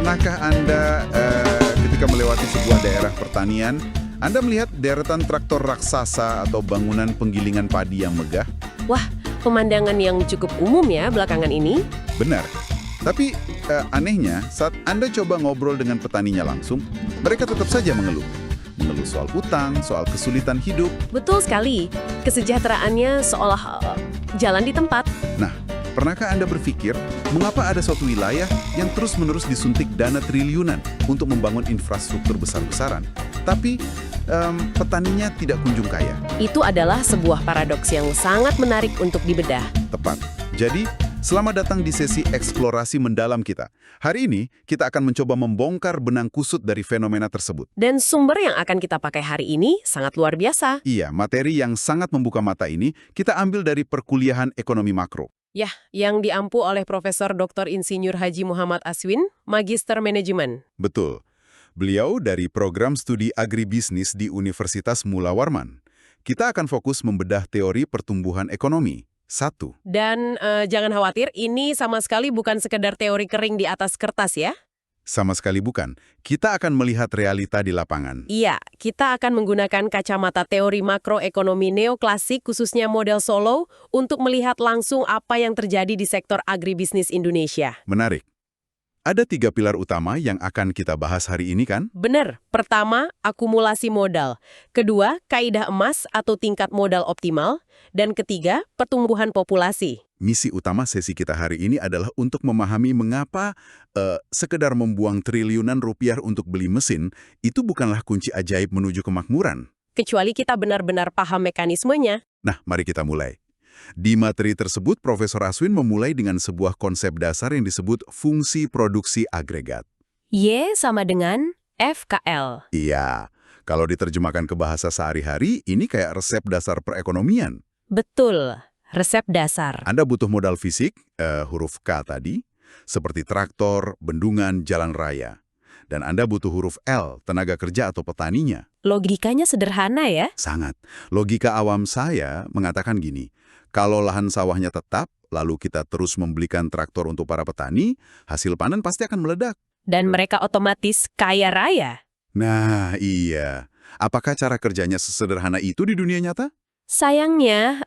Pernahkah Anda ketika melewati sebuah daerah pertanian, Anda melihat deretan traktor raksasa atau bangunan penggilingan padi yang megah? Wah, pemandangan yang cukup umum ya belakangan ini. Benar. Tapi anehnya, saat Anda coba ngobrol dengan petaninya langsung, mereka tetap saja mengeluh. Mengeluh soal utang, soal kesulitan hidup. Betul sekali, kesejahteraannya seolah jalan di tempat. Nah, pernahkah Anda berpikir, mengapa ada suatu wilayah yang terus-menerus disuntik dana triliunan untuk membangun infrastruktur besar-besaran, tapi petaninya tidak kunjung kaya? Itu adalah sebuah paradoks yang sangat menarik untuk dibedah. Tepat. Jadi, selamat datang di sesi eksplorasi mendalam kita. Hari ini, kita akan mencoba membongkar benang kusut dari fenomena tersebut. Dan sumber yang akan kita pakai hari ini sangat luar biasa. Iya, materi yang sangat membuka mata ini kita ambil dari perkuliahan ekonomi makro. Ya, yang diampu oleh Profesor Dr. Insinyur Haji Muhammad Aswin, Magister Manajemen. Betul. Beliau dari program studi agribisnis di Universitas Mula Warman. Kita akan fokus membedah teori pertumbuhan ekonomi. 1. Dan jangan khawatir, ini sama sekali bukan sekedar teori kering di atas kertas ya. Sama sekali bukan. Kita akan melihat realita di lapangan. Iya, kita akan menggunakan kacamata teori makroekonomi neoklasik khususnya model Solow untuk melihat langsung apa yang terjadi di sektor agribisnis Indonesia. Menarik. Ada 3 pilar utama yang akan kita bahas hari ini kan? Benar. Pertama, akumulasi modal. Kedua, kaidah emas atau tingkat modal optimal. Dan ketiga, pertumbuhan populasi. Misi utama sesi kita hari ini adalah untuk memahami mengapa sekedar membuang triliunan rupiah untuk beli mesin itu bukanlah kunci ajaib menuju kemakmuran. Kecuali kita benar-benar paham mekanismenya. Nah, mari kita mulai. Di materi tersebut, Profesor Aswin memulai dengan sebuah konsep dasar yang disebut fungsi produksi agregat. Y sama dengan FKL. Iya, kalau diterjemahkan ke bahasa sehari-hari, ini kayak resep dasar perekonomian. Betul, resep dasar. Anda butuh modal fisik, huruf K tadi, seperti traktor, bendungan, jalan raya. Dan Anda butuh huruf L, tenaga kerja atau petaninya. Logikanya sederhana ya? Sangat. Logika awam saya mengatakan gini, kalau lahan sawahnya tetap, lalu kita terus membelikan traktor untuk para petani, hasil panen pasti akan meledak. Dan mereka otomatis kaya raya. Nah, iya. Apakah cara kerjanya sesederhana itu di dunia nyata? Sayangnya,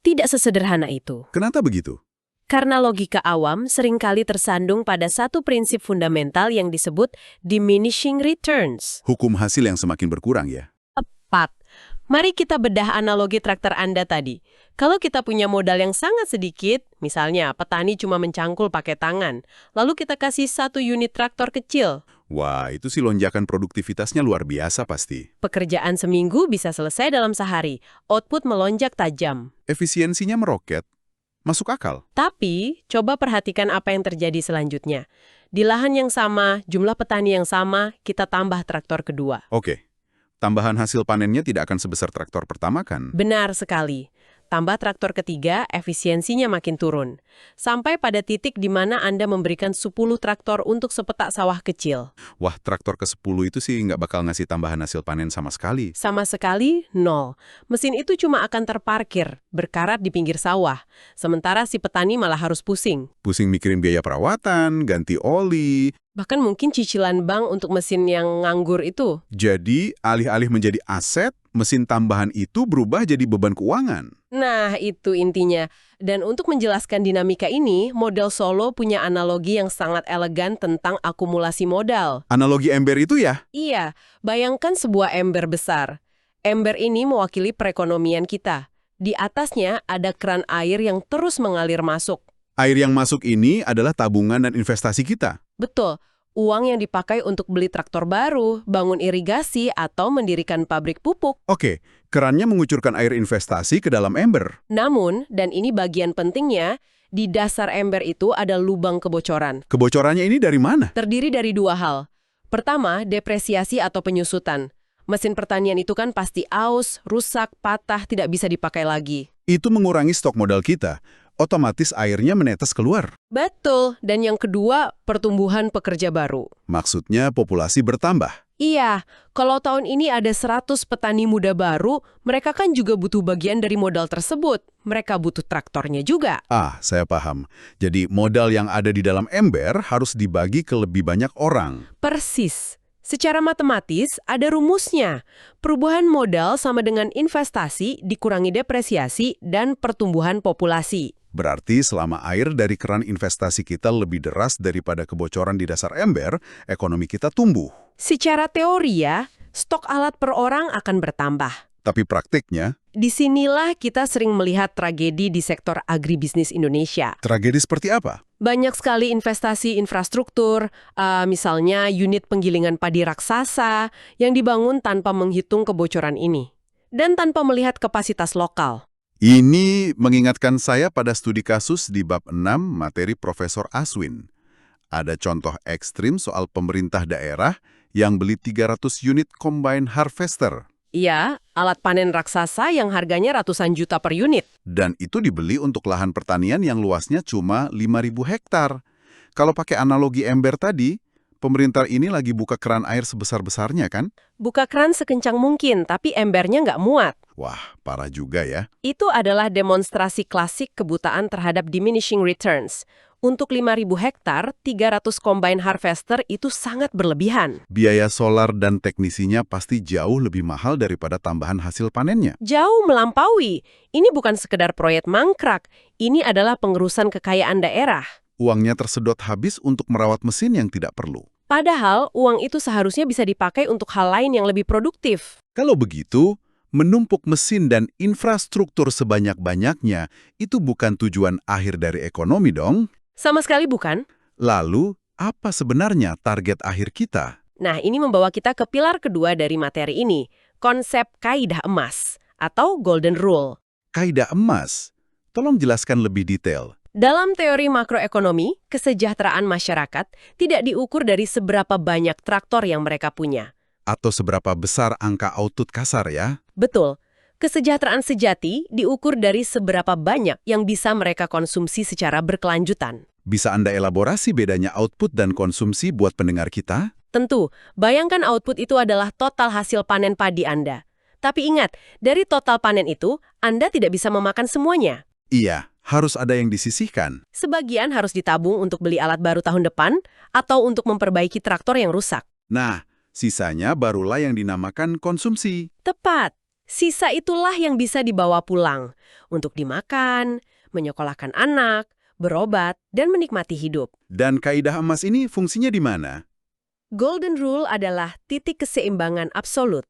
tidak sesederhana itu. Kenapa begitu? Karena logika awam seringkali tersandung pada satu prinsip fundamental yang disebut diminishing returns. Hukum hasil yang semakin berkurang ya? Tepat. Mari kita bedah analogi traktor Anda tadi. Kalau kita punya modal yang sangat sedikit, misalnya petani cuma mencangkul pakai tangan, lalu kita kasih 1 unit traktor kecil. Wah, itu sih lonjakan produktivitasnya luar biasa pasti. Pekerjaan seminggu bisa selesai dalam sehari, output melonjak tajam. Efisiensinya meroket. Masuk akal. Tapi, coba perhatikan apa yang terjadi selanjutnya. Di lahan yang sama, jumlah petani yang sama, kita tambah traktor kedua. Oke. Tambahan hasil panennya tidak akan sebesar traktor pertama kan? Benar sekali. Tambah traktor ketiga, efisiensinya makin turun. Sampai pada titik di mana Anda memberikan 10 traktor untuk sepetak sawah kecil. Wah, traktor ke-10 itu sih nggak bakal ngasih tambahan hasil panen sama sekali. Sama sekali, 0. Mesin itu cuma akan terparkir, berkarat di pinggir sawah. Sementara si petani malah harus pusing. Pusing mikirin biaya perawatan, ganti oli. Bahkan mungkin cicilan bank untuk mesin yang nganggur itu. Jadi, alih-alih menjadi aset, mesin tambahan itu berubah jadi beban keuangan. Nah, itu intinya. Dan untuk menjelaskan dinamika ini, model Solow punya analogi yang sangat elegan tentang akumulasi modal. Analogi ember itu ya? Iya, bayangkan sebuah ember besar. Ember ini mewakili perekonomian kita. Di atasnya ada keran air yang terus mengalir masuk. Air yang masuk ini adalah tabungan dan investasi kita. Betul, uang yang dipakai untuk beli traktor baru, bangun irigasi, atau mendirikan pabrik pupuk. Oke, kerannya mengucurkan air investasi ke dalam ember. Namun, dan ini bagian pentingnya, di dasar ember itu ada lubang kebocoran. Kebocorannya ini dari mana? Terdiri dari 2 hal. Pertama, depresiasi atau penyusutan. Mesin pertanian itu kan pasti aus, rusak, patah, tidak bisa dipakai lagi. Itu mengurangi stok modal kita. Otomatis airnya menetes keluar. Betul, dan yang kedua, pertumbuhan pekerja baru. Maksudnya populasi bertambah. Iya, kalau tahun ini ada 100 petani muda baru, mereka kan juga butuh bagian dari modal tersebut. Mereka butuh traktornya juga. Saya paham. Jadi modal yang ada di dalam ember harus dibagi ke lebih banyak orang. Persis. Secara matematis, ada rumusnya. Perubahan modal sama dengan investasi dikurangi depresiasi dan pertumbuhan populasi. Berarti selama air dari keran investasi kita lebih deras daripada kebocoran di dasar ember, ekonomi kita tumbuh. Secara teori ya, stok alat per orang akan bertambah. Tapi praktiknya, Disinilah kita sering melihat tragedi di sektor agribisnis Indonesia. tragedi seperti apa? Banyak sekali investasi infrastruktur, misalnya unit penggilingan padi raksasa yang dibangun tanpa menghitung kebocoran ini. Dan tanpa melihat kapasitas lokal. Ini mengingatkan saya pada studi kasus di bab 6 materi Profesor Aswin. Ada contoh ekstrim soal pemerintah daerah yang beli 300 unit combine harvester. Iya, alat panen raksasa yang harganya ratusan juta per unit. Dan itu dibeli untuk lahan pertanian yang luasnya cuma 5.000 hektar. Kalau pakai analogi ember tadi, pemerintah ini lagi buka keran air sebesar-besarnya kan? Buka keran sekencang mungkin, tapi embernya nggak muat. Wah, parah juga ya. Itu adalah demonstrasi klasik kebutaan terhadap diminishing returns. Untuk 5.000 hektar, 300 combine harvester itu sangat berlebihan. Biaya solar dan teknisinya pasti jauh lebih mahal daripada tambahan hasil panennya. Jauh melampaui. Ini bukan sekedar proyek mangkrak. Ini adalah pengerusan kekayaan daerah. Uangnya tersedot habis untuk merawat mesin yang tidak perlu. Padahal, uang itu seharusnya bisa dipakai untuk hal lain yang lebih produktif. Kalau begitu, menumpuk mesin dan infrastruktur sebanyak-banyaknya itu bukan tujuan akhir dari ekonomi dong. Sama sekali bukan. Lalu, apa sebenarnya target akhir kita? Nah, ini membawa kita ke pilar kedua dari materi ini, konsep kaidah emas atau golden rule. Kaidah emas. Tolong jelaskan lebih detail. Dalam teori makroekonomi, kesejahteraan masyarakat tidak diukur dari seberapa banyak traktor yang mereka punya. Atau seberapa besar angka output kasar ya? Betul. Kesejahteraan sejati diukur dari seberapa banyak yang bisa mereka konsumsi secara berkelanjutan. Bisa Anda elaborasi bedanya output dan konsumsi buat pendengar kita? Tentu, bayangkan output itu adalah total hasil panen padi Anda. Tapi ingat, dari total panen itu, Anda tidak bisa memakan semuanya. Iya, harus ada yang disisihkan. Sebagian harus ditabung untuk beli alat baru tahun depan atau untuk memperbaiki traktor yang rusak. Nah, sisanya barulah yang dinamakan konsumsi. Tepat. Sisa itulah yang bisa dibawa pulang untuk dimakan, menyekolahkan anak, berobat, dan menikmati hidup. Dan kaidah emas ini fungsinya di mana? Golden Rule adalah titik keseimbangan absolut.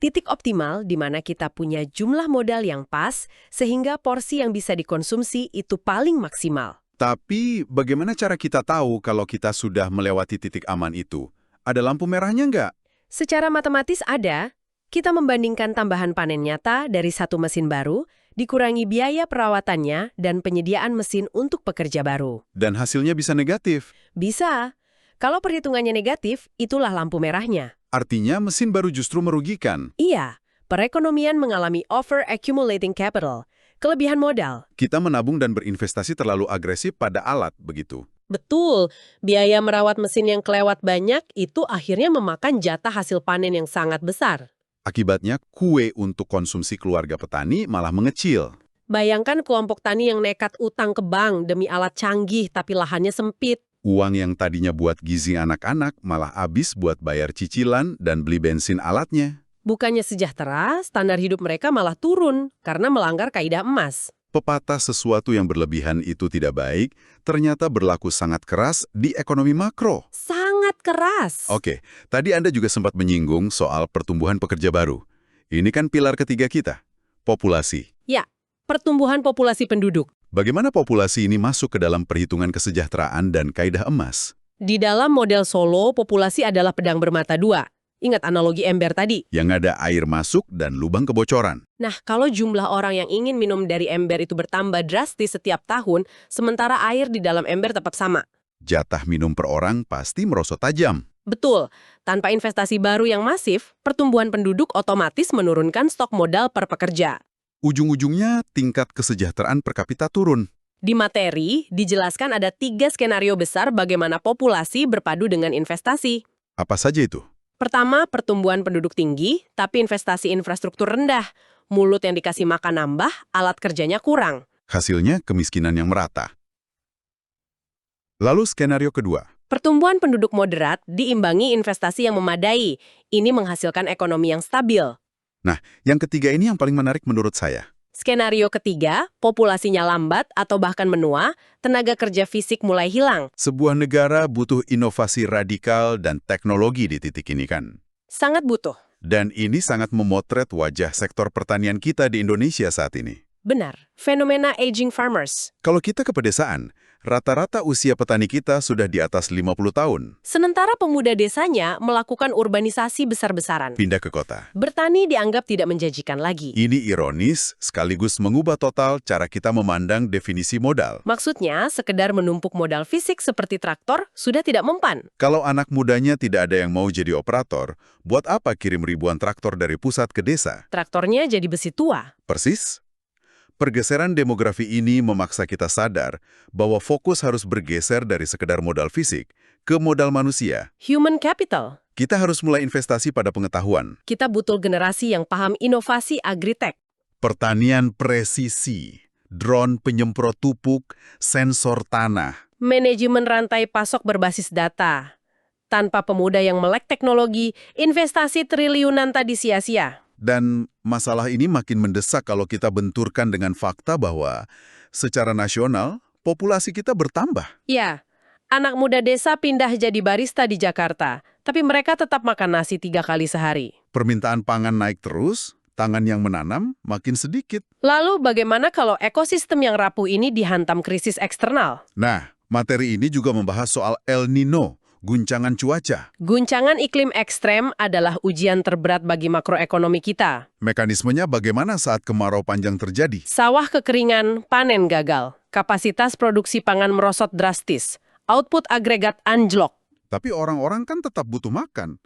Titik optimal di mana kita punya jumlah modal yang pas sehingga porsi yang bisa dikonsumsi itu paling maksimal. Tapi bagaimana cara kita tahu kalau kita sudah melewati titik aman itu? Ada lampu merahnya nggak? Secara matematis ada. Kita membandingkan tambahan panen nyata dari satu mesin baru, dikurangi biaya perawatannya dan penyediaan mesin untuk pekerja baru. Dan hasilnya bisa negatif. Bisa. Kalau perhitungannya negatif, itulah lampu merahnya. Artinya mesin baru justru merugikan. Iya, perekonomian mengalami over accumulating capital, kelebihan modal. Kita menabung dan berinvestasi terlalu agresif pada alat, begitu. Betul, biaya merawat mesin yang kelewat banyak itu akhirnya memakan jatah hasil panen yang sangat besar. Akibatnya, kue untuk konsumsi keluarga petani malah mengecil. Bayangkan kelompok tani yang nekat utang ke bank demi alat canggih tapi lahannya sempit. Uang yang tadinya buat gizi anak-anak malah habis buat bayar cicilan dan beli bensin alatnya. Bukannya sejahtera, standar hidup mereka malah turun karena melanggar kaidah emas. Pepatah sesuatu yang berlebihan itu tidak baik, ternyata berlaku sangat keras di ekonomi makro. Sangat keras. Oke, tadi Anda juga sempat menyinggung soal pertumbuhan pekerja baru. Ini kan pilar ketiga kita, populasi. Ya, pertumbuhan populasi penduduk. Bagaimana populasi ini masuk ke dalam perhitungan kesejahteraan dan kaidah emas? Di dalam model Solo, populasi adalah pedang bermata dua. Ingat analogi ember tadi? Yang ada air masuk dan lubang kebocoran. Nah, kalau jumlah orang yang ingin minum dari ember itu bertambah drastis setiap tahun, sementara air di dalam ember tetap sama. Jatah minum per orang pasti merosot tajam. Betul, tanpa investasi baru yang masif, pertumbuhan penduduk otomatis menurunkan stok modal per pekerja. Ujung-ujungnya tingkat kesejahteraan per kapita turun. Di materi, dijelaskan ada 3 skenario besar bagaimana populasi berpadu dengan investasi. Apa saja itu? Pertama, pertumbuhan penduduk tinggi, tapi investasi infrastruktur rendah. Mulut yang dikasih makan nambah, alat kerjanya kurang. Hasilnya kemiskinan yang merata. Lalu skenario kedua. Pertumbuhan penduduk moderat diimbangi investasi yang memadai. Ini menghasilkan ekonomi yang stabil. Nah, yang ketiga ini yang paling menarik menurut saya. Skenario ketiga, populasinya lambat atau bahkan menua, tenaga kerja fisik mulai hilang. Sebuah negara butuh inovasi radikal dan teknologi di titik ini kan. Sangat butuh. Dan ini sangat memotret wajah sektor pertanian kita di Indonesia saat ini. Benar, fenomena aging farmers. Kalau kita ke pedesaan, rata-rata usia petani kita sudah di atas 50 tahun. Sementara pemuda desanya melakukan urbanisasi besar-besaran. Pindah ke kota. Bertani dianggap tidak menjanjikan lagi. Ini ironis, sekaligus mengubah total cara kita memandang definisi modal. Maksudnya, sekedar menumpuk modal fisik seperti traktor sudah tidak mempan. Kalau anak mudanya tidak ada yang mau jadi operator, buat apa kirim ribuan traktor dari pusat ke desa? Traktornya jadi besi tua. Persis. Pergeseran demografi ini memaksa kita sadar bahwa fokus harus bergeser dari sekedar modal fisik ke modal manusia. Human capital. Kita harus mulai investasi pada pengetahuan. Kita butuh generasi yang paham inovasi agritech. Pertanian presisi, drone penyemprot pupuk, sensor tanah. Manajemen rantai pasok berbasis data. Tanpa pemuda yang melek teknologi, investasi triliunan tadi sia-sia. Dan masalah ini makin mendesak kalau kita benturkan dengan fakta bahwa secara nasional, populasi kita bertambah. Ya, anak muda desa pindah jadi barista di Jakarta, tapi mereka tetap makan nasi 3 kali sehari. Permintaan pangan naik terus, tangan yang menanam makin sedikit. Lalu bagaimana kalau ekosistem yang rapuh ini dihantam krisis eksternal? Nah, materi ini juga membahas soal El Nino, guncangan cuaca. Guncangan iklim ekstrem adalah ujian terberat bagi makroekonomi kita. Mekanismenya bagaimana saat kemarau panjang terjadi? Sawah kekeringan, panen gagal. Kapasitas produksi pangan merosot drastis. Output agregat anjlok. Tapi orang-orang kan tetap butuh makan.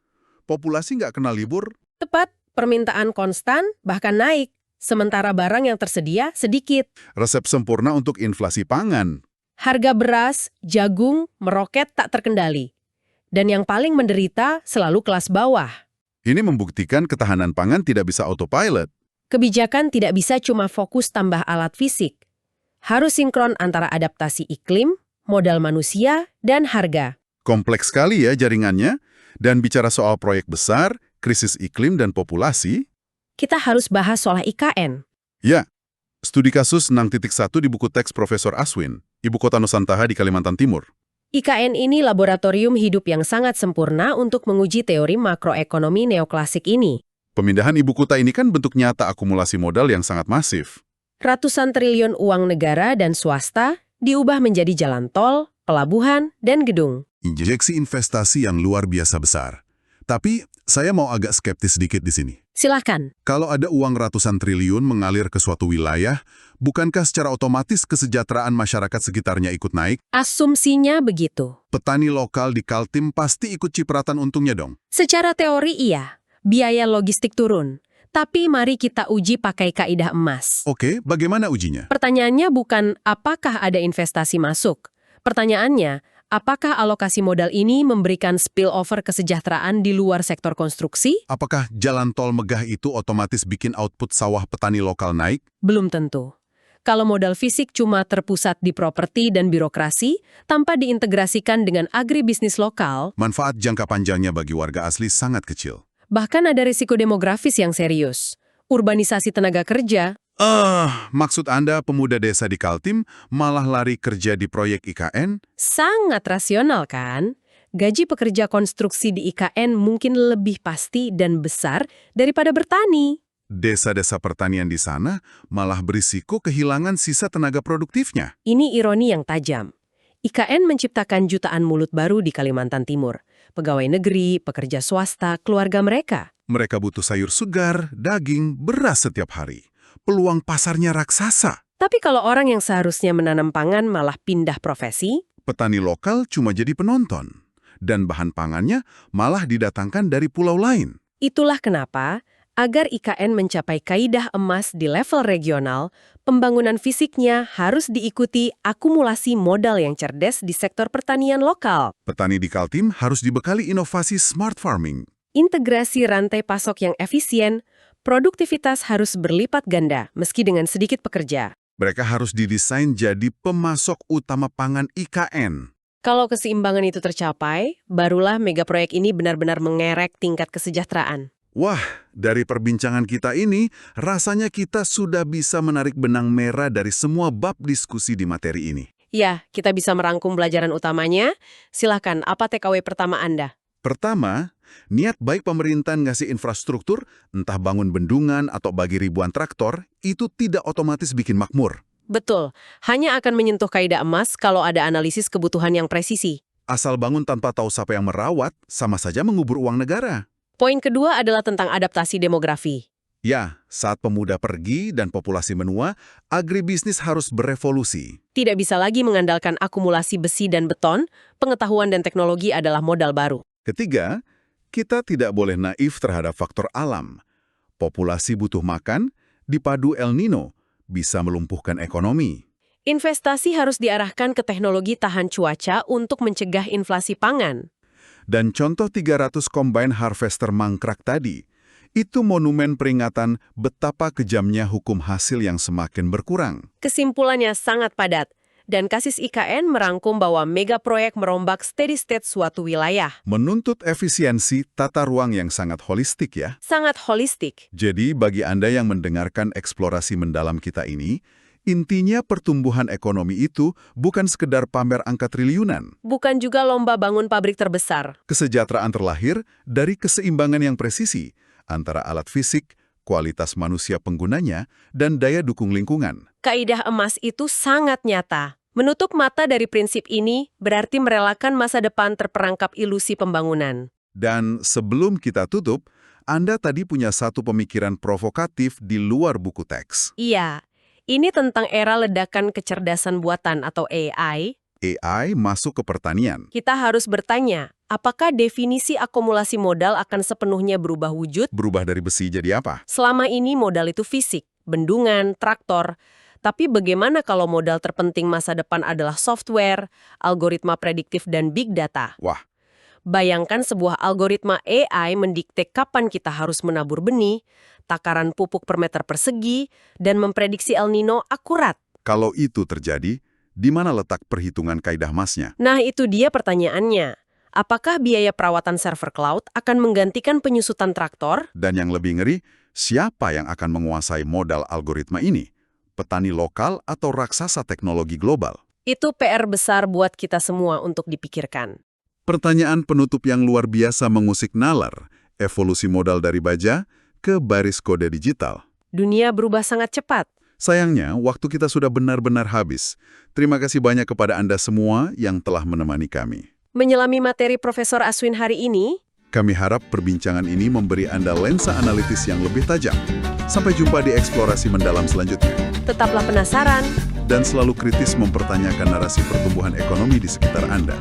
Populasi nggak kenal libur. Tepat, permintaan konstan bahkan naik. Sementara barang yang tersedia sedikit. Resep sempurna untuk inflasi pangan. Harga beras, jagung, meroket tak terkendali. Dan yang paling menderita selalu kelas bawah. Ini membuktikan ketahanan pangan tidak bisa autopilot. Kebijakan tidak bisa cuma fokus tambah alat fisik. Harus sinkron antara adaptasi iklim, modal manusia, dan harga. Kompleks sekali ya jaringannya. Dan bicara soal proyek besar, krisis iklim dan populasi. Kita harus bahas soal IKN. Ya, studi kasus 6.1 di buku teks Profesor Aswin, Ibu Kota Nusantara di Kalimantan Timur. IKN ini laboratorium hidup yang sangat sempurna untuk menguji teori makroekonomi neoklasik ini. Pemindahan ibu kota ini kan bentuk nyata akumulasi modal yang sangat masif. Ratusan triliun uang negara dan swasta diubah menjadi jalan tol, pelabuhan, dan gedung. Injeksi investasi yang luar biasa besar. Tapi saya mau agak skeptis sedikit di sini. Silakan. Kalau ada uang ratusan triliun mengalir ke suatu wilayah, bukankah secara otomatis kesejahteraan masyarakat sekitarnya ikut naik? Asumsinya begitu. Petani lokal di Kaltim pasti ikut cipratan untungnya dong. Secara teori iya, biaya logistik turun. Tapi mari kita uji pakai kaidah emas. Oke, bagaimana ujinya? Pertanyaannya bukan apakah ada investasi masuk. Pertanyaannya, apakah alokasi modal ini memberikan spillover kesejahteraan di luar sektor konstruksi? Apakah jalan tol megah itu otomatis bikin output sawah petani lokal naik? Belum tentu. Kalau modal fisik cuma terpusat di properti dan birokrasi, tanpa diintegrasikan dengan agribisnis lokal, Manfaat jangka panjangnya bagi warga asli sangat kecil. bahkan ada risiko demografis yang serius. Urbanisasi tenaga kerja, Maksud Anda pemuda desa di Kaltim malah lari kerja di proyek IKN? sangat rasional kan? Gaji pekerja konstruksi di IKN mungkin lebih pasti dan besar daripada bertani. Desa-desa pertanian di sana malah berisiko kehilangan sisa tenaga produktifnya. Ini ironi yang tajam. IKN menciptakan jutaan mulut baru di Kalimantan Timur. Pegawai negeri, pekerja swasta, keluarga mereka. Mereka butuh sayur segar, daging, beras setiap hari. Peluang pasarnya raksasa. Tapi kalau orang yang seharusnya menanam pangan malah pindah profesi, Petani lokal cuma jadi penonton. Dan bahan pangannya malah didatangkan dari pulau lain. itulah kenapa, agar IKN mencapai kaidah emas di level regional, pembangunan fisiknya harus diikuti akumulasi modal yang cerdas di sektor pertanian lokal. Petani di Kaltim harus dibekali inovasi smart farming. integrasi rantai pasok yang efisien, produktivitas harus berlipat ganda meski dengan sedikit pekerja. Mereka harus didesain jadi pemasok utama pangan IKN. Kalau keseimbangan itu tercapai, barulah megaproyek ini benar-benar mengerek tingkat kesejahteraan. Wah, dari perbincangan kita ini, rasanya kita sudah bisa menarik benang merah dari semua bab diskusi di materi ini. Ya, kita bisa merangkum pelajaran utamanya. Silahkan, apa takeaway pertama Anda? Pertama, niat baik pemerintah ngasih infrastruktur, entah bangun bendungan atau bagi ribuan traktor, itu tidak otomatis bikin makmur. Betul, hanya akan menyentuh kaidah emas kalau ada analisis kebutuhan yang presisi. Asal bangun tanpa tahu siapa yang merawat, sama saja mengubur uang negara. Poin kedua adalah tentang adaptasi demografi. Ya, saat pemuda pergi dan populasi menua, agribisnis harus berevolusi. Tidak bisa lagi mengandalkan akumulasi besi dan beton, pengetahuan dan teknologi adalah modal baru. Ketiga, kita tidak boleh naif terhadap faktor alam. Populasi butuh makan, dipadu El Nino, bisa melumpuhkan ekonomi. Investasi harus diarahkan ke teknologi tahan cuaca untuk mencegah inflasi pangan. Dan contoh 300 combine harvester mangkrak tadi, itu monumen peringatan betapa kejamnya hukum hasil yang semakin berkurang. Kesimpulannya sangat padat. Dan kasus IKN merangkum bahwa megaproyek merombak steady state suatu wilayah. Menuntut efisiensi tata ruang yang sangat holistik ya. Sangat holistik. Jadi bagi Anda yang mendengarkan eksplorasi mendalam kita ini, intinya pertumbuhan ekonomi itu bukan sekedar pamer angka triliunan. Bukan juga lomba bangun pabrik terbesar. Kesejahteraan terlahir dari keseimbangan yang presisi antara alat fisik, kualitas manusia penggunanya, dan daya dukung lingkungan. Kaidah emas itu sangat nyata. Menutup mata dari prinsip ini berarti merelakan masa depan terperangkap ilusi pembangunan. Dan sebelum kita tutup, Anda tadi punya satu pemikiran provokatif di luar buku teks. Iya, ini tentang era ledakan kecerdasan buatan atau AI. AI masuk ke pertanian. Kita harus bertanya, apakah definisi akumulasi modal akan sepenuhnya berubah wujud? Berubah dari besi jadi apa? Selama ini modal itu fisik, bendungan, traktor. Tapi bagaimana kalau modal terpenting masa depan adalah software, algoritma prediktif, dan big data? Wah, Bayangkan sebuah algoritma AI mendikte kapan kita harus menabur benih, takaran pupuk per meter persegi, dan memprediksi El Nino akurat. kalau itu terjadi, di mana letak perhitungan kaidah emasnya? Nah, itu dia pertanyaannya. Apakah biaya perawatan server cloud akan menggantikan penyusutan traktor? Dan yang lebih ngeri, siapa yang akan menguasai modal algoritma ini? Petani lokal atau raksasa teknologi global? Itu PR besar buat kita semua untuk dipikirkan. Pertanyaan penutup yang luar biasa mengusik nalar, evolusi modal dari baja ke baris kode digital. Dunia berubah sangat cepat. Sayangnya, waktu kita sudah benar-benar habis. Terima kasih banyak kepada Anda semua yang telah menemani kami. Menyelami materi Profesor Aswin hari ini, Kami harap perbincangan ini memberi Anda lensa analitis yang lebih tajam. Sampai jumpa di eksplorasi mendalam selanjutnya. tetaplah penasaran. Dan selalu kritis mempertanyakan narasi pertumbuhan ekonomi di sekitar Anda.